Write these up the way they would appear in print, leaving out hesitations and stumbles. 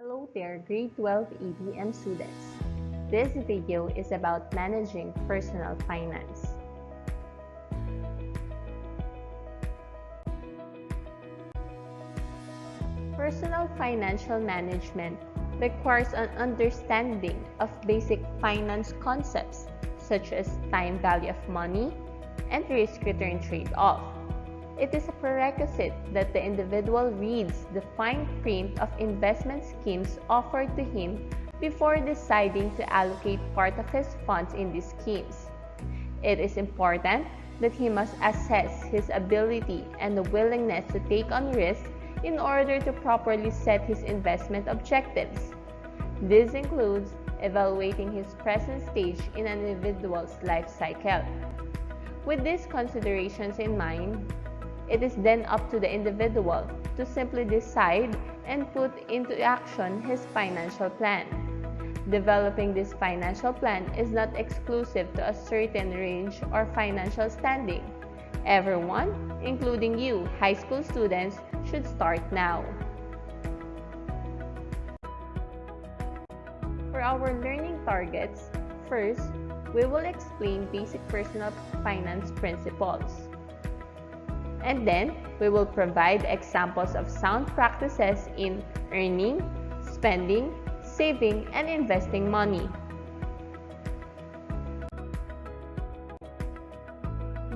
Hello there, grade 12 EDM students. This video is about managing personal finance. Personal financial management requires an understanding of basic finance concepts such as time value of money and risk-return trade-off. It is a prerequisite that the individual reads the fine print of investment schemes offered to him before deciding to allocate part of his funds in these schemes. It is important that he must assess his ability and the willingness to take on risk in order to properly set his investment objectives. This includes evaluating his present stage in an individual's life cycle. With these considerations in mind, it is then up to the individual to simply decide and put into action his financial plan. Developing this financial plan is not exclusive to a certain range or financial standing. Everyone, including you, high school students, should start now. For our learning targets, first, we will explain basic personal finance principles. And then, we will provide examples of sound practices in earning, spending, saving, and investing money.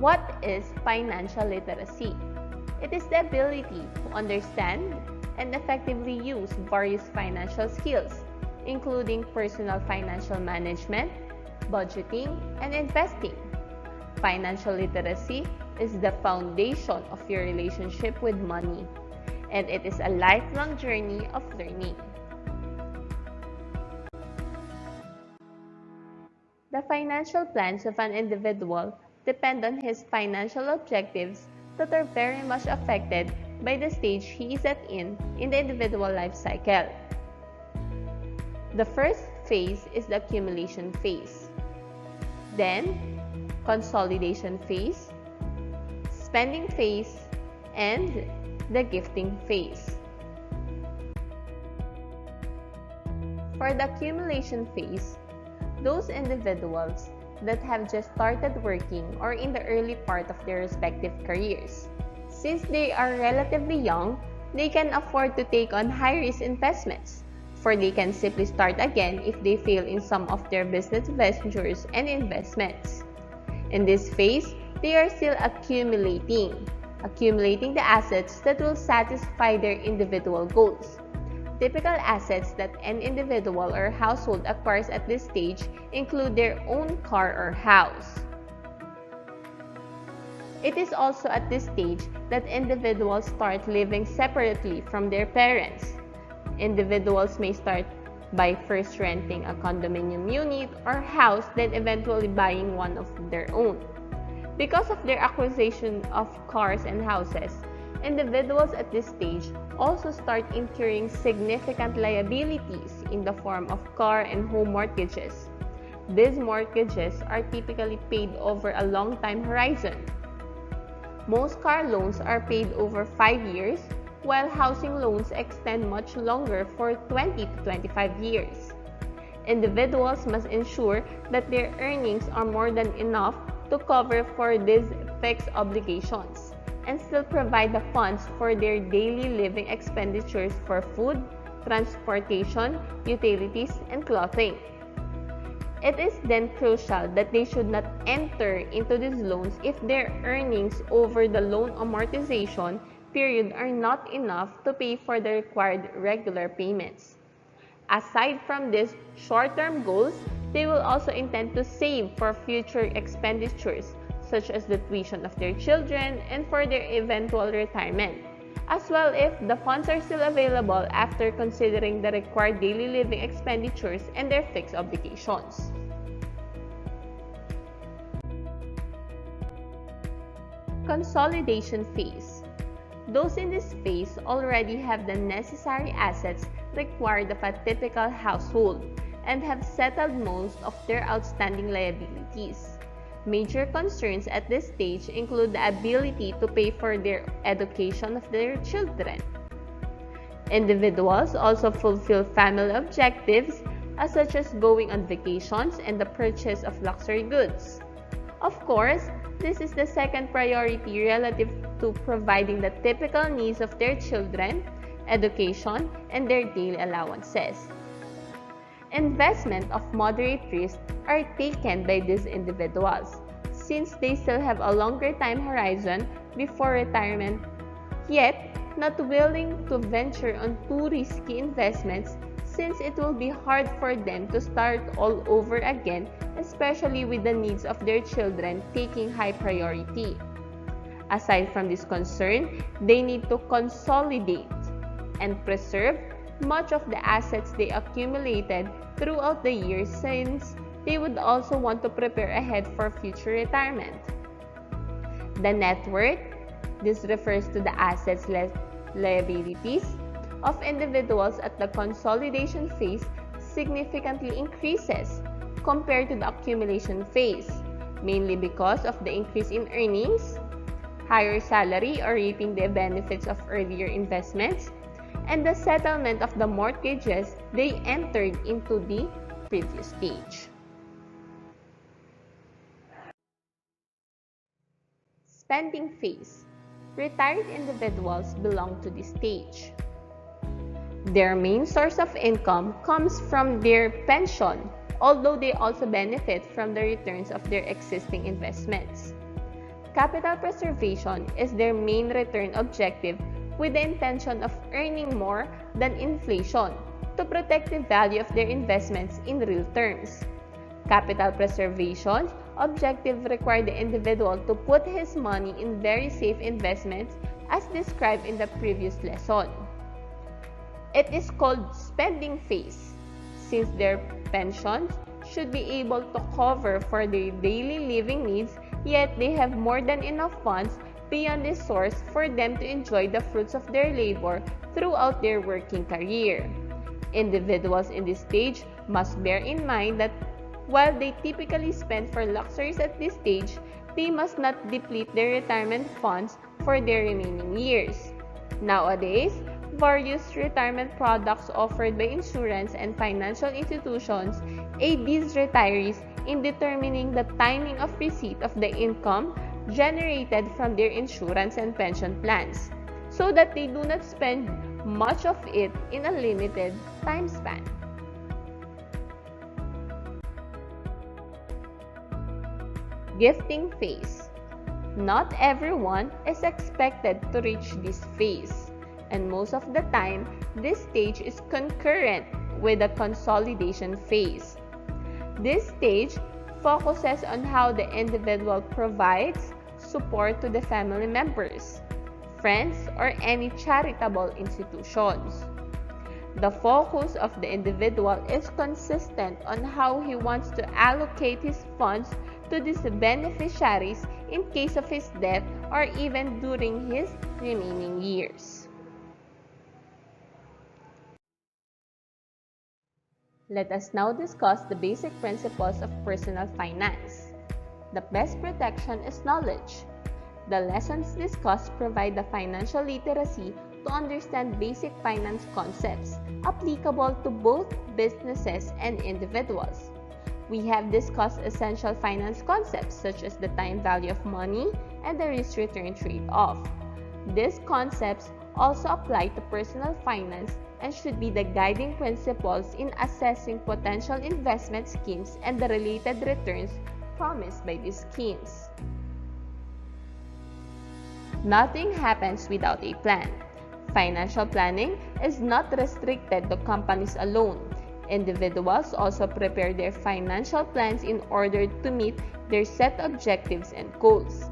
What is financial literacy? It is the ability to understand and effectively use various financial skills, including personal financial management, budgeting, and investing. Financial literacy is the foundation of your relationship with money, and it is a lifelong journey of learning. The financial plans of an individual depend on his financial objectives that are very much affected by the stage he is in the individual life cycle. The first phase is the accumulation phase, then consolidation phase, spending phase, and the gifting phase. For the accumulation phase, those individuals that have just started working or in the early part of their respective careers. Since they are relatively young, they can afford to take on high-risk investments, for they can simply start again if they fail in some of their business ventures and investments. In this phase, they are still accumulating the assets that will satisfy their individual goals. Typical assets that an individual or household acquires at this stage include their own car or house. It is also at this stage that individuals start living separately from their parents. Individuals may start by first renting a condominium unit or house, then eventually buying one of their own. Because of their acquisition of cars and houses, individuals at this stage also start incurring significant liabilities in the form of car and home mortgages. These mortgages are typically paid over a long time horizon. Most car loans are paid over 5 years, while housing loans extend much longer for 20 to 25 years. Individuals must ensure that their earnings are more than enough to cover for these fixed obligations and still provide the funds for their daily living expenditures for food, transportation, utilities, and clothing. It is then crucial that they should not enter into these loans if their earnings over the loan amortization period are not enough to pay for the required regular payments. Aside from these short-term goals, they will also intend to save for future expenditures, such as the tuition of their children and for their eventual retirement, as well if the funds are still available after considering the required daily living expenditures and their fixed obligations. Consolidation phase. Those in this phase already have the necessary assets required of a typical household and have settled most of their outstanding liabilities. Major concerns at this stage include the ability to pay for their education of their children. Individuals also fulfill family objectives such as going on vacations and the purchase of luxury goods. Of course, this is the second priority relative to providing the typical needs of their children, education, and their daily allowances. Investment of moderate risk are taken by these individuals since they still have a longer time horizon before retirement, yet not willing to venture on too risky investments since it will be hard for them to start all over again, especially with the needs of their children taking high priority. Aside from this concern, they need to consolidate and preserve much of the assets they accumulated throughout the years since they would also want to prepare ahead for future retirement. The net worth, this refers to the assets less liabilities of individuals at the consolidation phase, significantly increases compared to the accumulation phase, mainly because of the increase in earnings, higher salary or reaping the benefits of earlier investments, and the settlement of the mortgages they entered into the previous stage. Spending phase. Retired individuals belong to this stage. Their main source of income comes from their pension, although they also benefit from the returns of their existing investments. Capital preservation is their main return objective with the intention of earning more than inflation to protect the value of their investments in real terms. Capital preservation objective require the individual to put his money in very safe investments as described in the previous lesson. It is called spending phase since their pensions should be able to cover for their daily living needs, yet they have more than enough funds beyond this source for them to enjoy the fruits of their labor throughout their working career. Individuals in this stage must bear in mind that while they typically spend for luxuries at this stage, they must not deplete their retirement funds for their remaining years. Nowadays, various retirement products offered by insurance and financial institutions aid these retirees in determining the timing of receipt of the income generated from their insurance and pension plans, so that they do not spend much of it in a limited time span. Gifting phase. Not everyone is expected to reach this phase, and most of the time, this stage is concurrent with the consolidation phase. This stage focuses on how the individual provides support to the family members, friends, or any charitable institutions. The focus of the individual is consistent on how he wants to allocate his funds to these beneficiaries in case of his death or even during his remaining years. Let us now discuss the basic principles of personal finance. The best protection is knowledge. The lessons discussed provide the financial literacy to understand basic finance concepts applicable to both businesses and individuals. We have discussed essential finance concepts such as the time value of money and the risk-return trade-off. These concepts also apply to personal finance and should be the guiding principles in assessing potential investment schemes and the related returns promised by these schemes. Nothing happens without a plan. Financial planning is not restricted to companies alone. Individuals also prepare their financial plans in order to meet their set objectives and goals.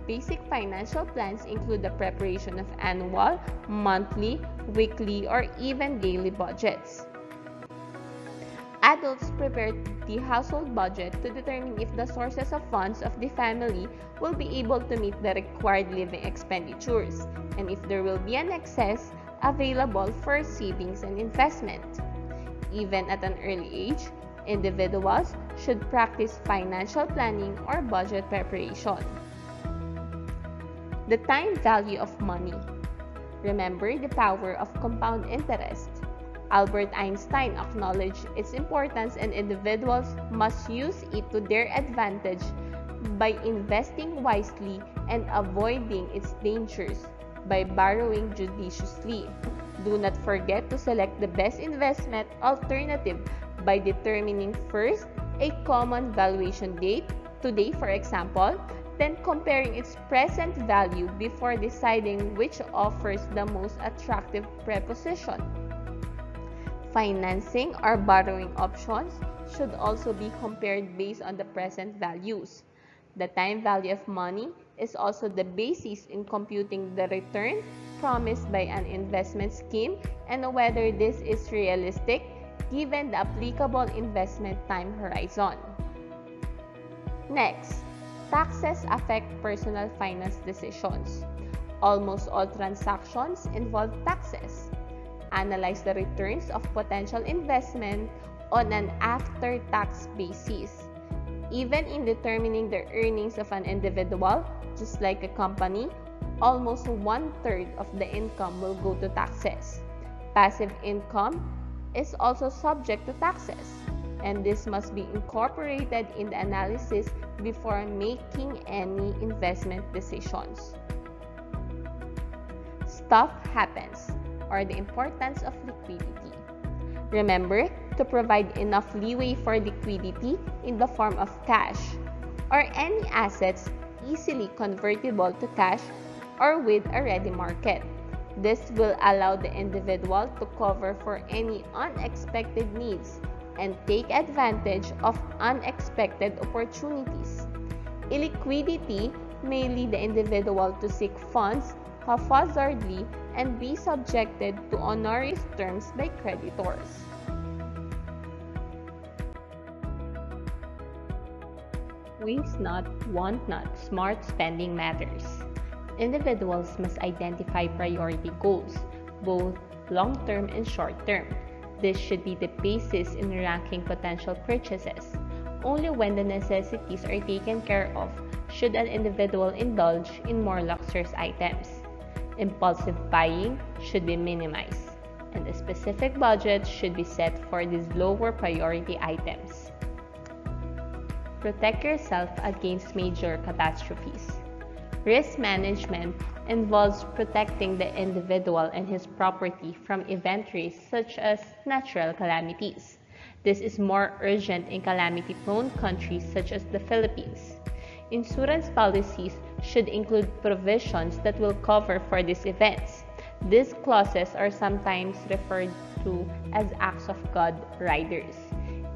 Basic financial plans include the preparation of annual, monthly, weekly, or even daily budgets. Adults prepare the household budget to determine if the sources of funds of the family will be able to meet the required living expenditures, and if there will be an excess available for savings and investment. Even at an early age, individuals should practice financial planning or budget preparation. The time value of money. Remember the power of compound interest. Albert Einstein acknowledged its importance, and individuals must use it to their advantage by investing wisely and avoiding its dangers by borrowing judiciously. Do not forget to select the best investment alternative by determining first a common valuation date, today for example, then comparing its present value before deciding which offers the most attractive proposition. Financing or borrowing options should also be compared based on the present values. The time value of money is also the basis in computing the return promised by an investment scheme and whether this is realistic given the applicable investment time horizon. Next, taxes affect personal finance decisions. Almost all transactions involve taxes. Analyze the returns of potential investment on an after-tax basis. Even in determining the earnings of an individual, just like a company, almost 1/3 of the income will go to taxes. Passive income is also subject to taxes, and this must be incorporated in the analysis before making any investment decisions. Stuff happens, or the importance of liquidity. Remember to provide enough leeway for liquidity in the form of cash or any assets easily convertible to cash or with a ready market. This will allow the individual to cover for any unexpected needs and take advantage of unexpected opportunities. Illiquidity may lead the individual to seek funds haphazardly and be subjected to onerous terms by creditors. Waste not, want not, smart spending matters. Individuals must identify priority goals, both long-term and short-term. This should be the basis in ranking potential purchases. Only when the necessities are taken care of should an individual indulge in more luxurious items. Impulsive buying should be minimized, and a specific budget should be set for these lower priority items. Protect yourself against major catastrophes. Risk management involves protecting the individual and his property from event risks such as natural calamities. This is more urgent in calamity-prone countries such as the Philippines. Insurance policies should include provisions that will cover for these events. These clauses are sometimes referred to as acts of God riders.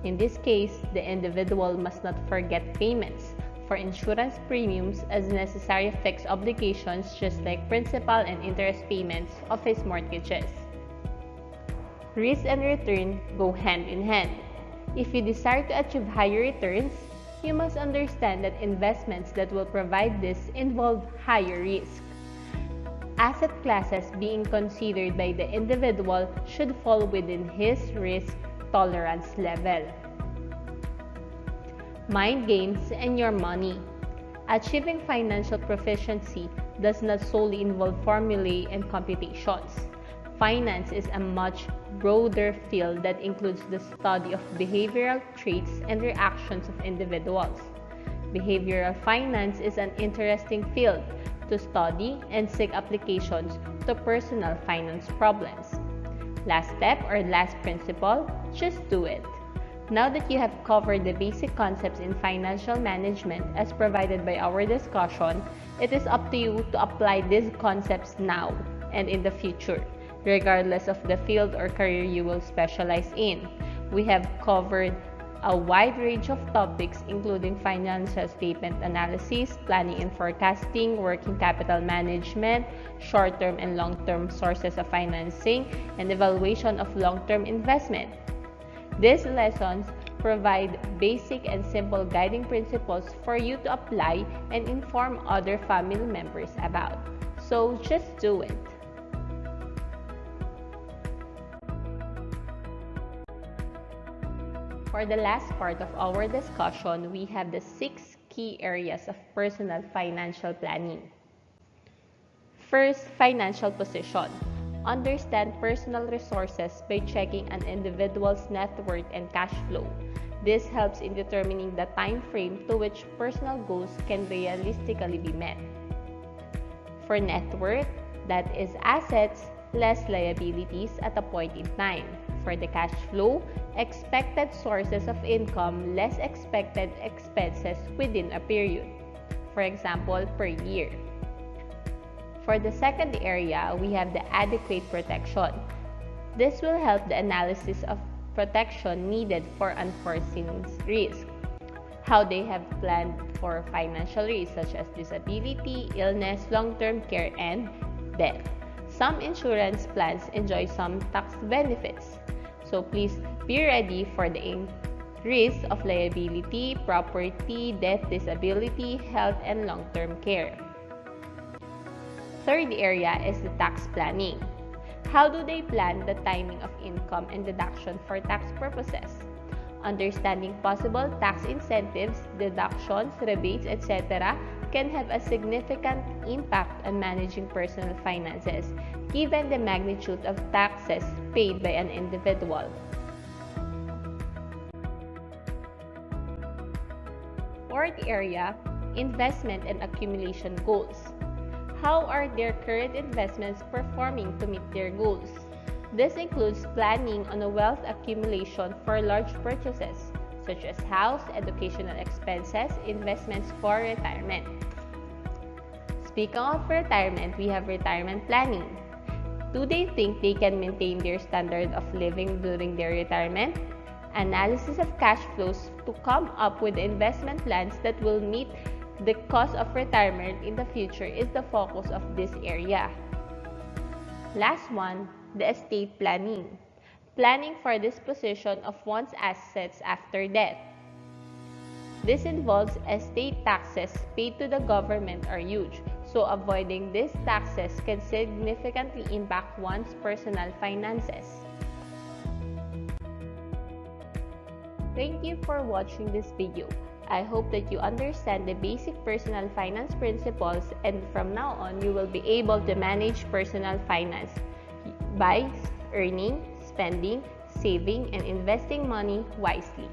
In this case, the individual must not forget payments for insurance premiums as necessary fixed obligations, just like principal and interest payments of his mortgages. Risk and return go hand in hand. If you desire to achieve higher returns, you must understand that investments that will provide this involve higher risk. Asset classes being considered by the individual should fall within his risk tolerance level. Mind games and your money. Achieving financial proficiency does not solely involve formulae and computations. Finance is a much broader field that includes the study of behavioral traits and reactions of individuals. Behavioral finance is an interesting field to study and seek applications to personal finance problems. Last step or last principle, just do it. Now that you have covered the basic concepts in financial management as provided by our discussion, it is up to you to apply these concepts now and in the future, regardless of the field or career you will specialize in. We have covered a wide range of topics including financial statement analysis, planning and forecasting, working capital management, short-term and long-term sources of financing, and evaluation of long-term investment. These lessons provide basic and simple guiding principles for you to apply and inform other family members about. So just do it. For the last part of our discussion, we have the 6 key areas of personal financial planning. First, financial position. Understand personal resources by checking an individual's net worth and cash flow. This helps in determining the time frame to which personal goals can realistically be met. For net worth, that is assets less liabilities at a point in time. For the cash flow, expected sources of income less expected expenses within a period. For example, per year. For the second area, we have the adequate protection. This will help the analysis of protection needed for unforeseen risk. How they have planned for financial risks such as disability, illness, long-term care, and death. Some insurance plans enjoy some tax benefits. So please be ready for the risk of liability, property, death, disability, health, and long-term care. Third area is the tax planning. How do they plan the timing of income and deduction for tax purposes? Understanding possible tax incentives, deductions, rebates, etc. can have a significant impact on managing personal finances, given the magnitude of taxes paid by an individual. Fourth area, investment and accumulation goals. How are their current investments performing to meet their goals? This includes planning on a wealth accumulation for large purchases, such as house, educational expenses, investments for retirement. Speaking of retirement, we have retirement planning. Do they think they can maintain their standard of living during their retirement? Analysis of cash flows to come up with investment plans that will meet the cost of retirement in the future is the focus of this area. Last one, the estate planning. Planning for disposition of one's assets after death. This involves estate taxes paid to the government are huge, so avoiding these taxes can significantly impact one's personal finances. Thank you for watching this video. I hope that you understand the basic personal finance principles, and from now on, you will be able to manage personal finance by earning, spending, saving, and investing money wisely.